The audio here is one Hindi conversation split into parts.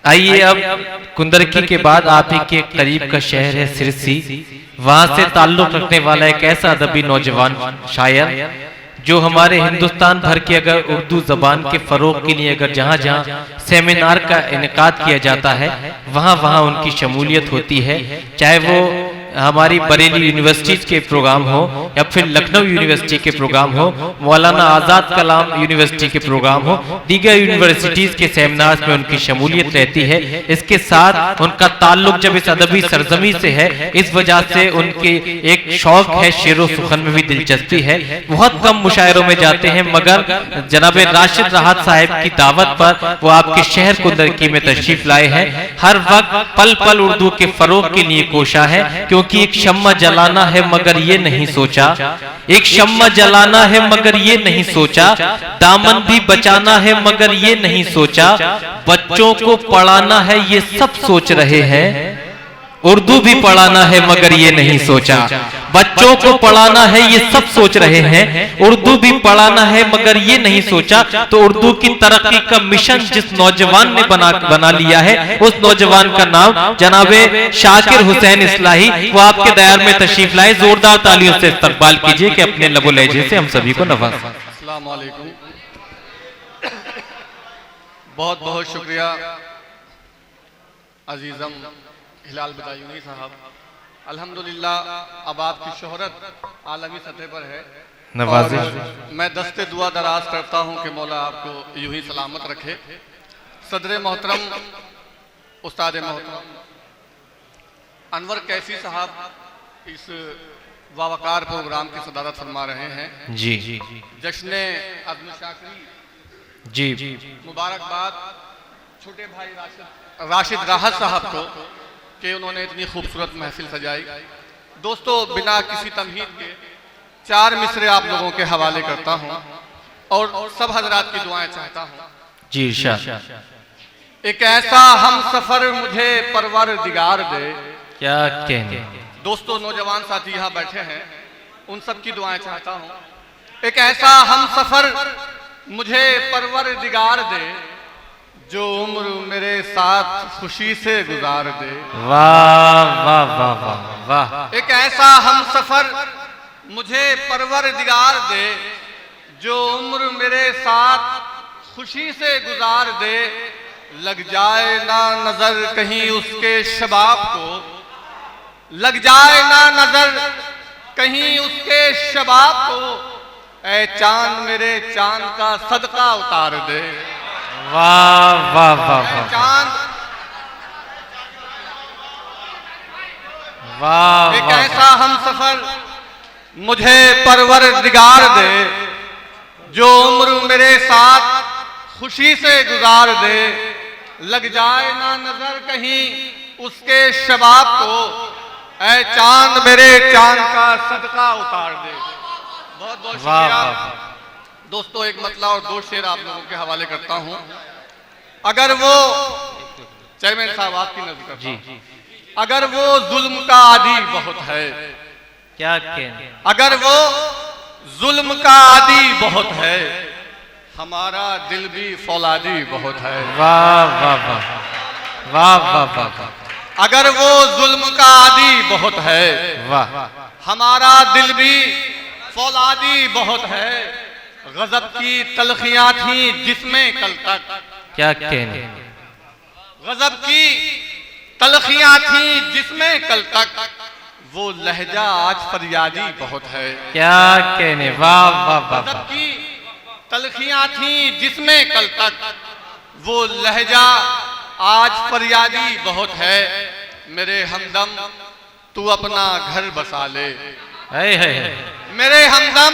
आइए अब कुंदरकी के बाद आप ही के करीब का शहर है सिरसी, वहां से ताल्लुक रखने वाला एक ऐसा अदबी नौजवान शायर जो हमारे हिंदुस्तान भर के अगर उर्दू जबान के फरोग के लिए अगर जहां जहां सेमिनार का इनेकाद किया जाता है वहां वहां उनकी शमूलियत होती है, चाहे वो हमारी बरेली यूनिवर्सिटीज के प्रोग्राम हो या फिर लखनऊ यूनिवर्सिटी के प्रोग्राम हो, मौलाना आज़ाद कलाम यूनिवर्सिटी के प्रोग्राम हो, दीगर यूनिवर्सिटीज के सेमिनार्स में उनकी शमूलियत रहती है। इसके साथ उनका ताल्लुक जब इस अदबी सरजमी से है, इस वजह से उनके एक शौक है, शेरो सुखन में भी दिलचस्पी है। बहुत कम मुशायरों में जाते हैं, मगर जनाब राशिद राहत साहब की दावत पर वो आपके शहर कुंदरकी में तशरीफ लाए हैं। हर वक्त पल पल उर्दू के फरोग के लिए कोशा है, क्योंकि एक शम्मा जलाना है मगर ये नहीं सोचा, एक शम्मा जलाना है मगर ये नहीं सोचा, दामन भी बचाना है मगर ये नहीं सोचा, बच्चों को पढ़ाना है ये सब सोच रहे हैं, उर्दू भी पढ़ाना है मगर ये नहीं सोचा, बच्चों को पढ़ाना है ये सब सोच रहे हैं, उर्दू भी पढ़ाना है मगर ये नहीं सोचा। तो उर्दू की तरक्की का मिशन जिस नौजवान ने बना लिया है, उस नौजवान का नाम जनाबे शाकिर हुसैन इस्लाही, वो आपके दयार में तशरीफ लाए। जोरदार तालियों से इस्तकबाल कीजिए कि अपने लबो लहजे से हम सभी को नवाजें। अस्सलाम वालेकुम, बहुत बहुत शुक्रिया अजीजम हिलाल बदायूनी साहब। अल्हम्दुलिल्लाह अब आपकी शोहरत आलमी सतह पर है, और मैं दस्ते दुआ दराज करता हूं कि मौला आपको यूं ही सलामत रखे। सदर मोहतरम उस्ताद मोहतरम अनवर कैसी साहब इस वावकार प्रोग्राम की सदारत फरमा रहे हैं। जी जश्न अज़्म शाकरी जी मुबारकबाद छोटे भाई राशिद राहत साहब को कि उन्होंने इतनी खूबसूरत महफिल सजाई। दोस्तों, बिना किसी तमहीद के 4 मिसरे आप लोगों के हवाले करता हूं और सब हजरात की दुआएं चाहता हूं। जी इरशाद। एक ऐसा हम सफर मुझे परवरदिगार दे। क्या कहने दोस्तों, नौजवान साथी यहाँ बैठे हैं, उन सब की दुआएं चाहता हूं। एक ऐसा हम सफर मुझे परवरदिगार दे जो उम्र मेरे साथ खुशी से गुजार दे। वाह वाह वाह वाह वाह। एक ऐसा हम सफर मुझे परवरदिगार दे जो उम्र मेरे साथ खुशी से गुजार दे। लग जाए ना नजर कहीं उसके शबाब को, लग जाए ना नजर कहीं उसके शबाब को, ऐ चांद मेरे चांद का सदका उतार दे। वाह वाह वाह वाह। चांद वाह। एक ऐसा हम सफर मुझे परवरदिगार दे जो उम्र मेरे साथ खुशी से गुजार दे। लग जाए ना नजर कहीं उसके शबाब को, ऐ चांद मेरे चांद का सदका उतार दे। बहुत बहुत शुक्रिया दोस्तों। एक मतला और 2 शेर आप लोगों के हवाले करता हूं। अगर वो चेयरमैन साहब आपकी नजर करता हूं, अगर वो जुल्म का आदी बहुत है। क्या कहने। अगर वो जुल्म का आदी बहुत है, हमारा दिल भी फौलादी बहुत है। वाह वाह वाह वाह वाह वाह। अगर वो जुल्म का आदी बहुत है, वाह, हमारा दिल भी फौलादी बहुत है। गजब की तलखियां थी जिसमें कल तक। क्या कहने। गजब की तलखियां थी जिसमें कल तक, वो लहजा आज फरियादी बहुत है। क्या कहने। वाह वाह वाह। गजब की तलखियां थी जिसमें कल तक, वो लहजा आज फरियादी बहुत है। मेरे हमदम तू अपना घर बसा ले। है। मेरे हमदम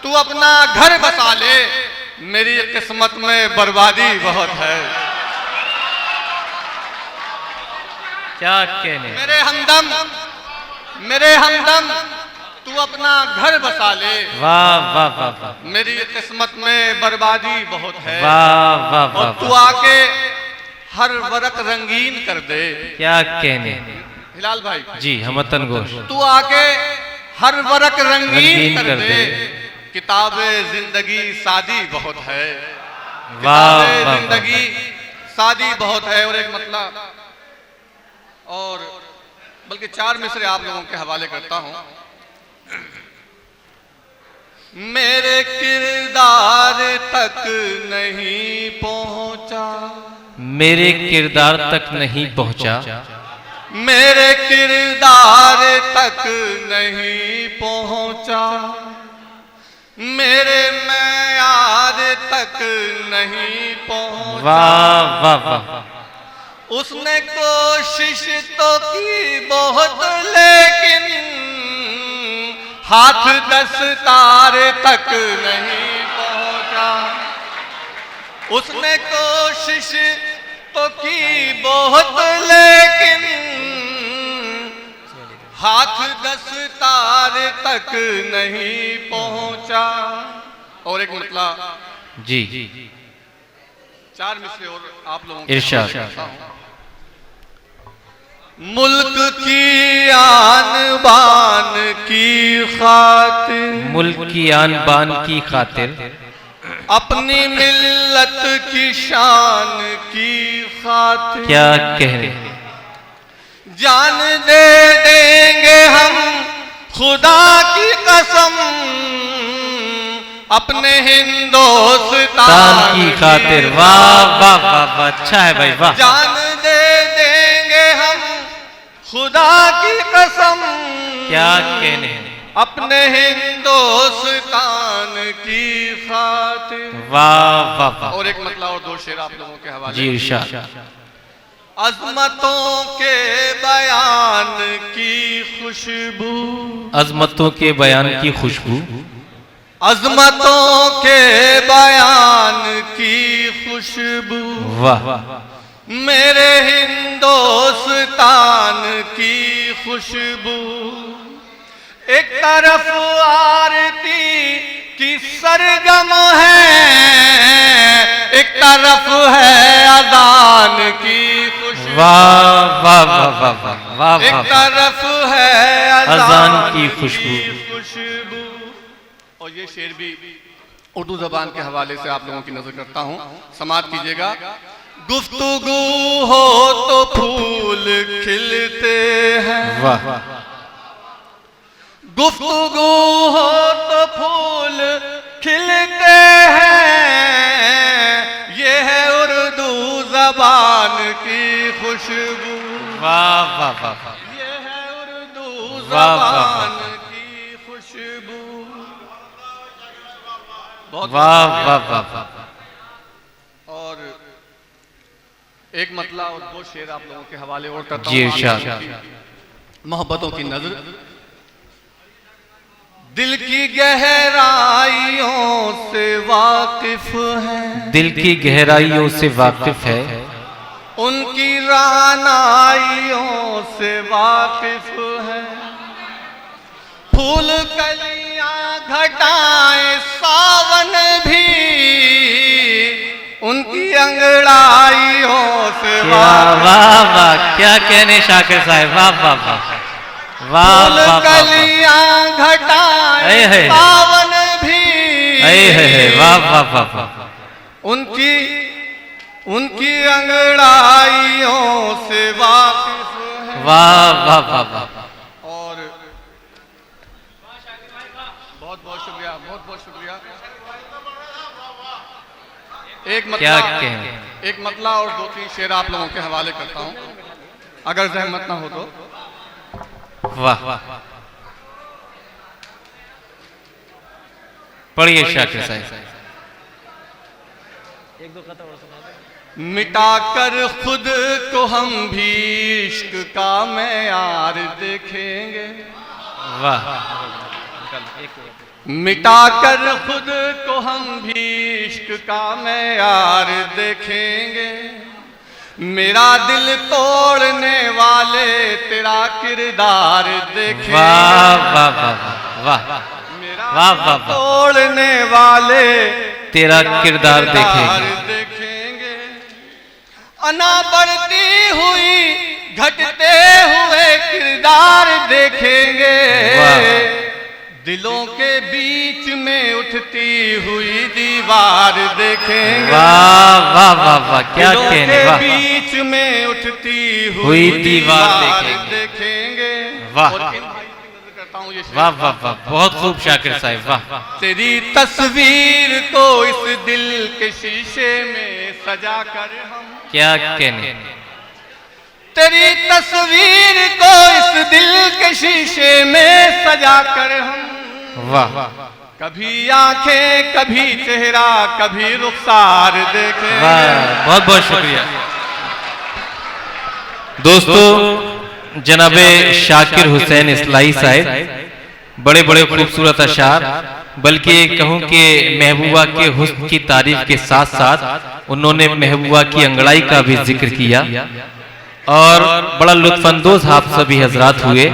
तू अपना घर बसा ले, मेरी किस्मत में बर्बादी बहुत है। क्या कहने। मेरे हमदम तू अपना घर बसा ले। वाह वाह वाह वाह। मेरी किस्मत में बर्बादी बहुत है। वाह वाह वाह। और तू आके हर वरक रंगीन कर दे। क्या कहने। हिलाल भाई जी हम वतन गोश। तू आके हर वरक रंगीन कर दे। किताबे जिंदगी सादी बहुत है। वाह किताबे वाह। जिंदगी शादी बहुत है और एक मतलब और बल्कि 4 मिसरे आप लोगों के हवाले करता हूं। मेरे किरदार तक नहीं पहुंचा, मेरे किरदार तक नहीं पहुंचा, मेरे किरदार तक नहीं पहुंचा, मेरे मैयार तक नहीं पहुंचा। वाह वाह वाह। उसने कोशिश तो की बहुत लेकिन हाथ दस्तार तक नहीं पहुंचा। उसने कोशिश तो की बहुत लेकिन हाथ दस्तार तक नहीं पहुंचा। और एक मतलब जी 4 मिसरे और आप लोगों इरशाद। मुल्क की आन बान की खातिर, मुल्क की आन बान की खातिर, अपनी मिल्लत की शान की खातिर, क्या कह रहे हैं, जान दे देंगे हम खुदा की कसम अपने हिंदुस्तान की खातिर। वाह वाह वाह वाह, अच्छा है भाई वाह। जान दे देंगे हम खुदा की कसम, क्या कहने हैं, अपने हिंदुस्तान की खातिर। वाह वाह वाह। और एक मतलब और 2 शेर आप लोगों के हवाले। जी इरशाद। अजमतों के बयान की खुशबू, अजमतों के बयान की खुशबू, अजमतों के बयान की खुशबू, वाह मेरे हिंदुस्तान की खुशबू। एक तरफ आरती की सरगम है, एक तरफ है अजान की खुशबू। वाह वाह वाह वाह वाह वाह। एक तरफ है अजान की खुशबू। और ये शेर भी उर्दू जबान के हवाले से आप लोगों की नजर करता हूँ, समाप्त कीजिएगा। गुफ्तगू हो तो फूल खिलते हैं, वाह। गुफ्तगू हो तो फूल खिलते हैं, ये है उर्दू जबान की खुशबू। वाह वाह वाह। ये है उर्दू वाह, वाह, जबान की खुशबू। बहुत वाह वाह वाह वाह। और एक मतलब और 2 शेर आप लोगों के हवाले और करता जी हूं। इरशाद। मोहब्बतों की नजर, दिल की गहराइयों से वाकिफ है, दिल की गहराइयों से वाकिफ है, उनकी रानाइयों से वाकिफ है। फूल कलियां घटाएं सावन भी उनकी अंगड़ाइयों से वाकिफ। वाह वाह, क्या कहने शाकिर साहब, वाह वाह वाह वाह। फूल कलियां घटाएं सावन भी वाह वाह वाह वाह। उनकी अंगड़ाइयों से वाकिफ है। वाह वाह वाह वाह। और बहुत बहुत शुक्रिया, बहुत बहुत शुक्रिया। एक क्या मतलब कहें, एक मतलब और 2-3 शेर आप लोगों के हवाले करता हूं, अगर जहमत ना हो तो। वाह, पढ़िए शाकिर साहब। मिटा कर खुद को हम भी इश्क का मेयार देखेंगे, वाह। मिटा कर खुद को हम भी इश्क का मेयार देखेंगे। मेरा दिल तोड़ने वाले तेरा किरदार देखेंगे। वाह वाह वाह वाह। मेरा वाह वाह वाह। तोड़ने वाले तेरा किरदार देखेंगे। अना बढ़ती हुई घटते हुए किरदार देखेंगे। दिलों के बीच में उठती हुई दीवार देखेंगे। वाह वाह वाह वाह, क्या दिलों कहने, के वाह बीच में उठती हुई हुई दीवार दीवार देखेंगे। देखेंगे। वाह। और इन भाई की नज़र करता हूं ये शेर। वाह वाह वाह, बहुत खूब शाकिर साहब, वाह। तेरी तस्वीर को इस दिल के शीशे में सजा कर हम, क्या कहने, तेरी तस्वीर को इस दिल के शीशे में सजा कर हम, वाह कभी आंखें कभी चेहरा कभी रुखसार देखें। वाह, बहुत बहुत शुक्रिया दोस्तों। जनाबे शाकिर हुसैन इस्लाही साहब बड़े बड़े खूबसूरत अशार, बल्कि कहूं कि महबूबा के हुस्न की तारीफ के साथ साथ उन्होंने महबूबा की अंगड़ाई का भी जिक्र किया और बड़ा लुत्फानंदोज आप सभी हजरात हुए।